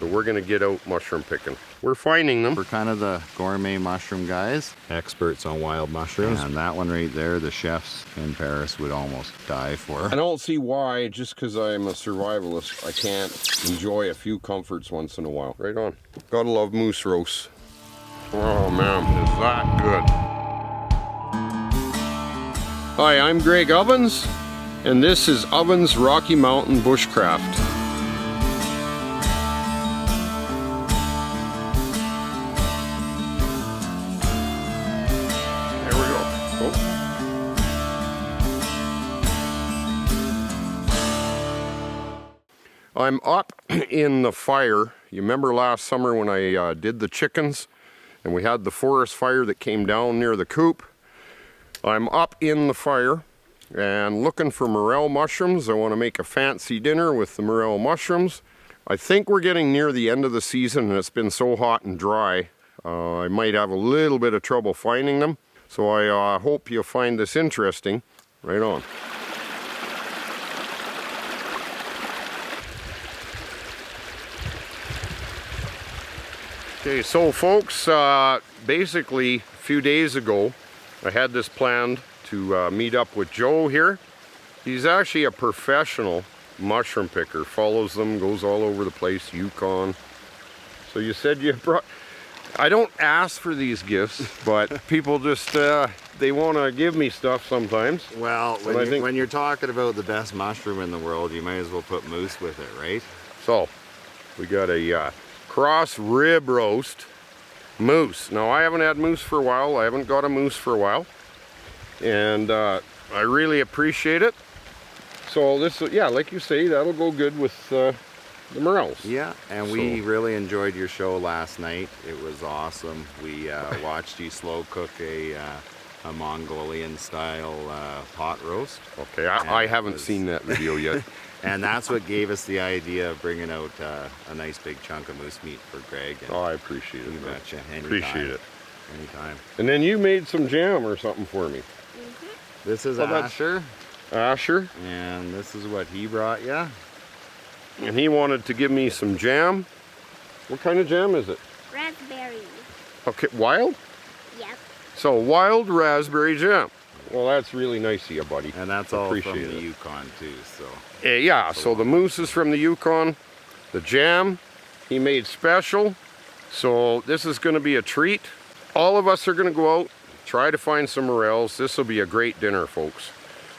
So we're gonna get out mushroom picking. We're finding them. We're kind of the gourmet mushroom guys, experts on wild mushrooms. And that one right there, the chefs in Paris would almost die for. I don't see why, just because I'm a survivalist, I can't enjoy a few comforts once in a while. Right on. Gotta love moose roast. Oh man, is that good. Hi, I'm Greg Ovens, and this is Ovens Rocky Mountain Bushcraft. I'm up in the fire. You remember last summer when I did the chickens and we had the forest fire that came down near the coop? I'm up in the fire and looking for morel mushrooms. I want to make a fancy dinner with the morel mushrooms. I think we're getting near the end of the season and it's been so hot and dry. I might have a little bit of trouble finding them. So I hope you'll find this interesting. Right on. Okay, so folks, basically a few days ago I had this planned to meet up with Joe here. He's actually a professional mushroom picker, follows them, goes all over the place, Yukon. So you said you brought, I don't ask for these gifts, but people just, they want to give me stuff sometimes. Well, when you're talking about the best mushroom in the world, you might as well put moose with it, right? So, we got a cross rib roast moose. Now I haven't had moose for a while. I haven't got a moose for a while, and I really appreciate it. So this, yeah, like you say, that'll go good with the morels. Yeah, and we really enjoyed your show last night. It was awesome. We watched you slow cook a Mongolian style pot roast. Okay, I haven't seen that video yet. And that's what gave us the idea of bringing out a nice big chunk of moose meat for Greg. And oh, I appreciate it. You betcha. Anytime. Appreciate it. Anytime. And then you made some jam or something for me. Mm-hmm. This is Asher. Asher. And this is what he brought you. And he wanted to give me some jam. What kind of jam is it? Raspberry. Okay, wild? Yep. So wild raspberry jam. Well, that's really nice of you, buddy. And that's all from the Yukon too, so. Yeah, so the moose is from the Yukon. The jam, he made special. So this is gonna be a treat. All of us are gonna go out, try to find some morels. This will be a great dinner, folks.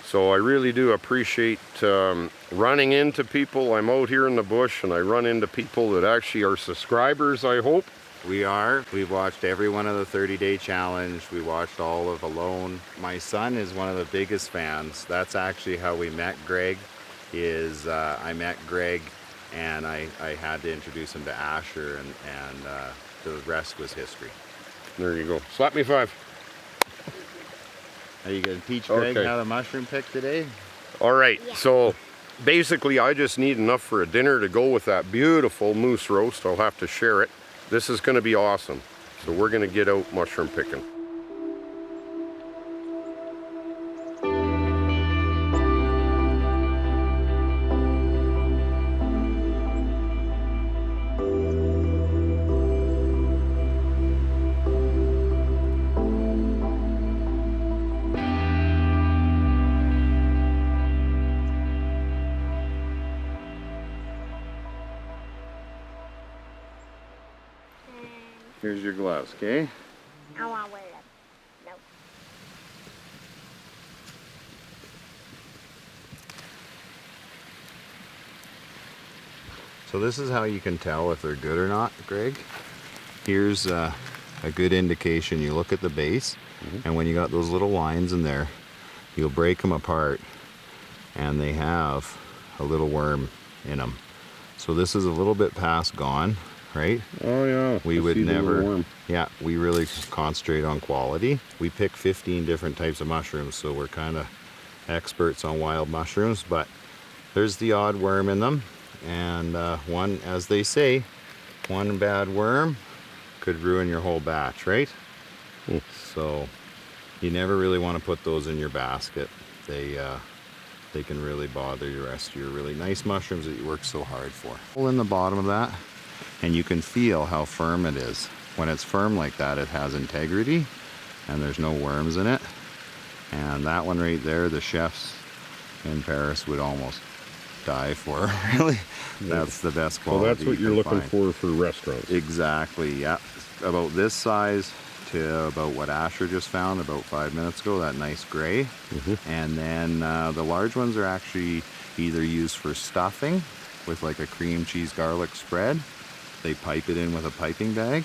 So I really do appreciate running into people. I'm out here in the bush and I run into people that actually are subscribers, I hope. We are. We've watched every one of the 30-day challenge. We watched all of Alone. My son is one of the biggest fans. That's actually how we met Greg. I met Greg and I had to introduce him to Asher, and the rest was history. There you go. Slap me 5. Are you going to teach Greg how to mushroom pick today? All right. Yeah. So basically I just need enough for a dinner to go with that beautiful moose roast. I'll have to share it. This is going to be awesome. So we're going to get out mushroom picking. Here's your gloves, okay? I want to wear them. No. So this is how you can tell if they're good or not, Greg. Here's a good indication. You look at the base, and when you got those little lines in there, you'll break them apart, and they have a little worm in them. So this is a little bit past gone, right? Oh yeah. We would never, yeah, we really concentrate on quality. We pick 15 different types of mushrooms, so we're kind of experts on wild mushrooms, but there's the odd worm in them. And one, as they say, one bad worm could ruin your whole batch, right? So you never really want to put those in your basket. They can really bother the rest of your really nice mushrooms that you work so hard for. Hole in the bottom of that, And you can feel how firm it is. When it's firm like that, it has integrity and there's no worms in it. And that one right there, the chefs in Paris would almost die for. Really, that's the best quality. So that's what you're looking find. for restaurants. Exactly, yeah. About this size to about what Asher just found about 5 minutes ago, that nice gray. And then the large ones are actually either used for stuffing with like a cream cheese garlic spread. They pipe it in with a piping bag.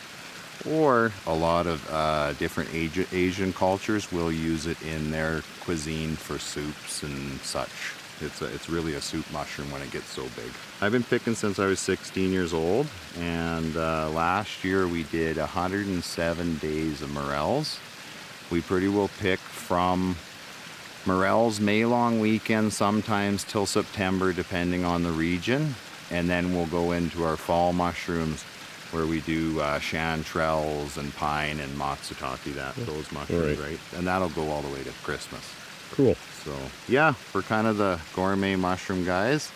Or a lot of different Asian cultures will use it in their cuisine for soups and such. It's really a soup mushroom when it gets so big. I've been picking since I was 16 years old, and last year we did 107 days of Morels. We pretty well pick from Morels May long weekend sometimes till September depending on the region, and then we'll go into our fall mushrooms where we do chanterelles and pine and matsutake, those mushrooms, right? And that'll go all the way to Christmas. Cool. So yeah, we're kind of the gourmet mushroom guys,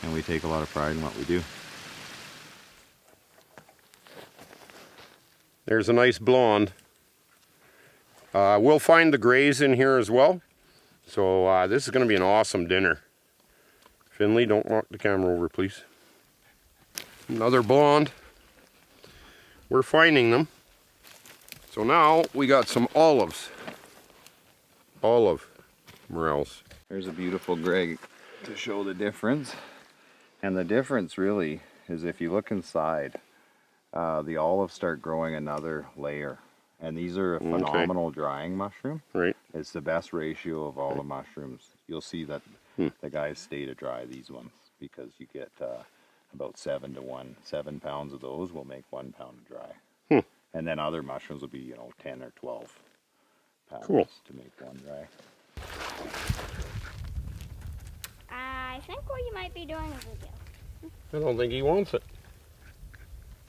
and we take a lot of pride in what we do. There's a nice blonde. We'll find the grays in here as well. So this is going to be an awesome dinner. Finley, don't knock the camera over, please. Another blonde. We're finding them. So now we got some olives. Olive Morels. There's a beautiful gray to show the difference. And the difference really is if you look inside, the olives start growing another layer. And these are a phenomenal drying mushroom. Right. It's the best ratio of all the mushrooms. You'll see that the guys stay to dry these ones because you get about 7 to 1. 7 pounds of those will make 1 pound of dry. And then other mushrooms will be, 10 or 12 pounds to make one dry. I think what you might be doing is a deal. I don't think he wants it.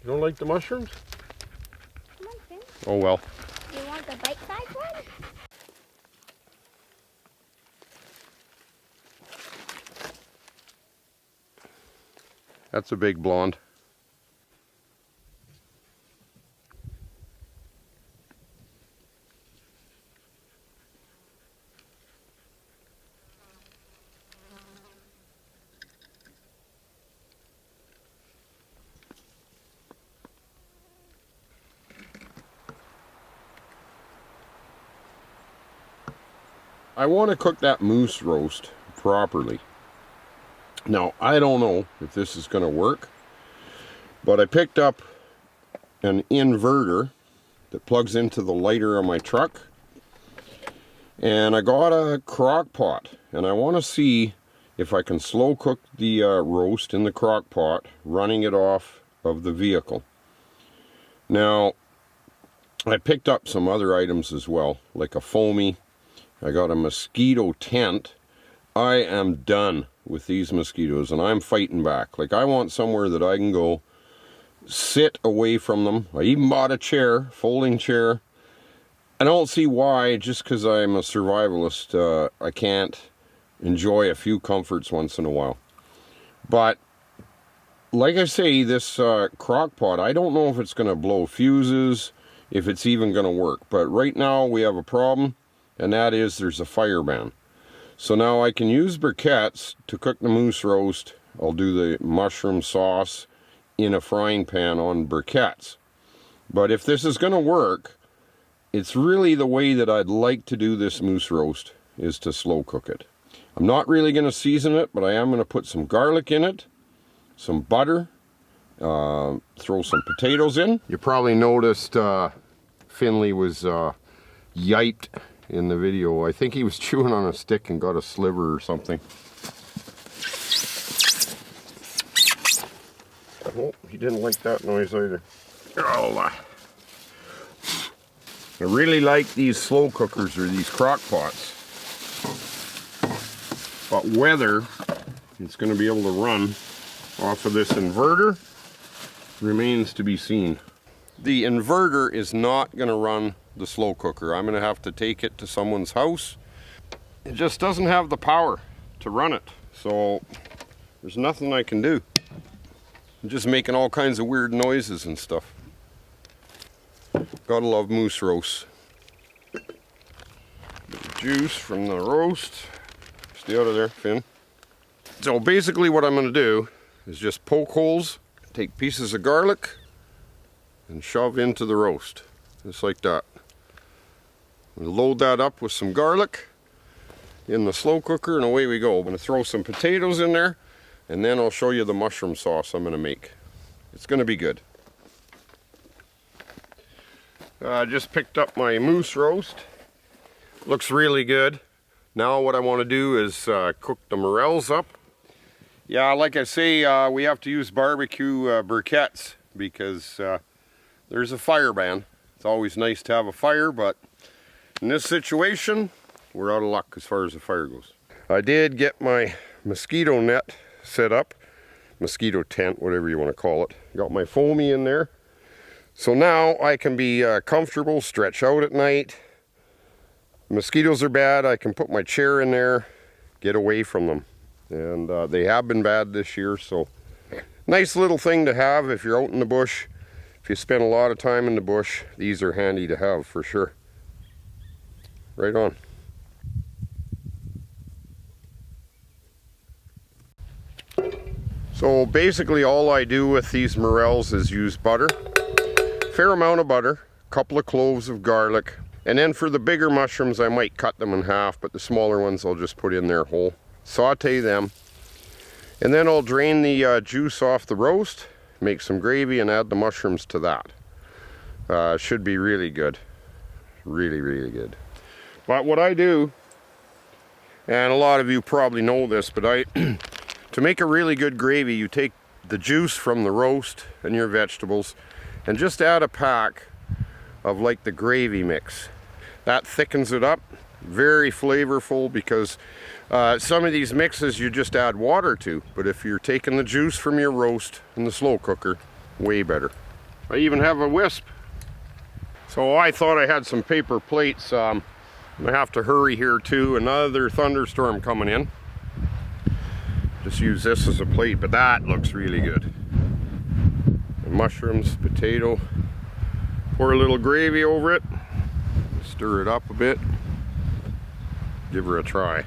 You don't like the mushrooms? Come on, Finn. Oh well. You want the bite-sized one? That's a big blonde. I want to cook that moose roast properly. Now, I don't know if this is going to work, but I picked up an inverter that plugs into the lighter of my truck, and I got a crock pot, and I want to see if I can slow cook the roast in the crock pot, running it off of the vehicle. Now, I picked up some other items as well, like a foamy. I got a mosquito tent. I am done with these mosquitoes, and I'm fighting back. Like, I want somewhere that I can go sit away from them. I even bought a chair, folding chair. I don't see why, just because I'm a survivalist, I can't enjoy a few comforts once in a while. But, like I say, this crock pot, I don't know if it's going to blow fuses, if it's even going to work. But right now, we have a problem, and that is there's a fire ban. So now I can use briquettes to cook the moose roast. I'll do the mushroom sauce in a frying pan on briquettes. But if this is going to work, it's really the way that I'd like to do this moose roast is to slow cook it. I'm not really going to season it, but I am going to put some garlic in it, some butter, throw some potatoes in. You probably noticed Finley was yiped in the video. I think he was chewing on a stick and got a sliver or something. Oh, he didn't like that noise either. Oh, I really like these slow cookers or these crock pots. But whether it's going to be able to run off of this inverter remains to be seen. The inverter is not going to run the slow cooker. I'm going to have to take it to someone's house. It just doesn't have the power to run it, so there's nothing I can do. just making all kinds of weird noises and stuff. Gotta love moose roasts. Bit of juice from the roast. Stay out of there, Finn. So basically what I'm going to do is just poke holes, take pieces of garlic, and shove into the roast. Just like that. We'll load that up with some garlic in the slow cooker, and away we go. I'm going to throw some potatoes in there, and then I'll show you the mushroom sauce I'm going to make. It's going to be good. I just picked up my moose roast. Looks really good. Now what I want to do is cook the morels up. Yeah, like I say, we have to use barbecue briquettes because there's a fire ban. It's always nice to have a fire, but in this situation, we're out of luck as far as the fire goes. I did get my mosquito net set up, mosquito tent, whatever you want to call it. Got my foamy in there. So now I can be comfortable, stretch out at night. Mosquitoes are bad, I can put my chair in there, get away from them. And they have been bad this year, so nice little thing to have if you're out in the bush. If you spend a lot of time in the bush, these are handy to have for sure. Right on. So basically all I do with these morels is use butter. Fair amount of butter, a couple of cloves of garlic, and then for the bigger mushrooms I might cut them in half, but the smaller ones I'll just put in there whole. Saute them, and then I'll drain the juice off the roast, make some gravy, and add the mushrooms to that. Should be really good. Really, really good. But what I do, and a lot of you probably know this, but to make a really good gravy, you take the juice from the roast and your vegetables and just add a pack of like the gravy mix. That thickens it up. Very flavorful because some of these mixes you just add water to, but if you're taking the juice from your roast in the slow cooker, way better. I even have a wisp. So I thought I had some paper plates. I have to hurry here too. Another thunderstorm coming in. Just use this as a plate, but that looks really good. And mushrooms, potato. Pour a little gravy over it. Stir it up a bit. Give her a try.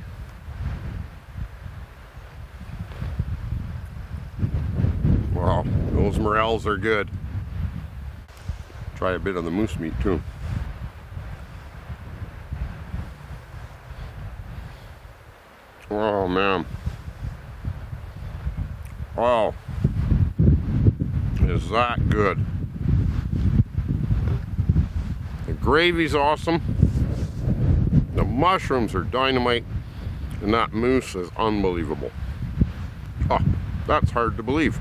Wow, those morels are good. Try a bit of the moose meat too. Oh man. Wow. Is that good? The gravy's awesome. The mushrooms are dynamite, and that moose is unbelievable. Oh, that's hard to believe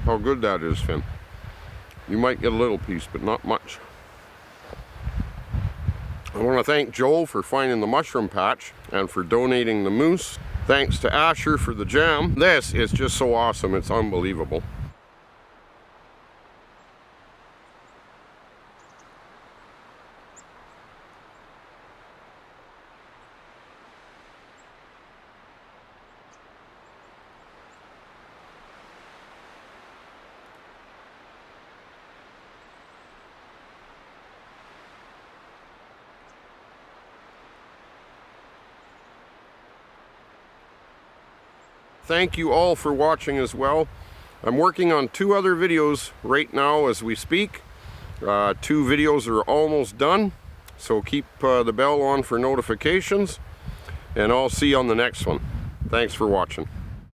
how good that is, Finn. You might get a little piece, but not much. I want to thank Joel for finding the mushroom patch and for donating the moose. Thanks to Asher for the jam. This is just so awesome, it's unbelievable. Thank you all for watching as well. I'm working on 2 other videos right now as we speak. 2 videos are almost done, so keep the bell on for notifications, and I'll see you on the next one. Thanks for watching.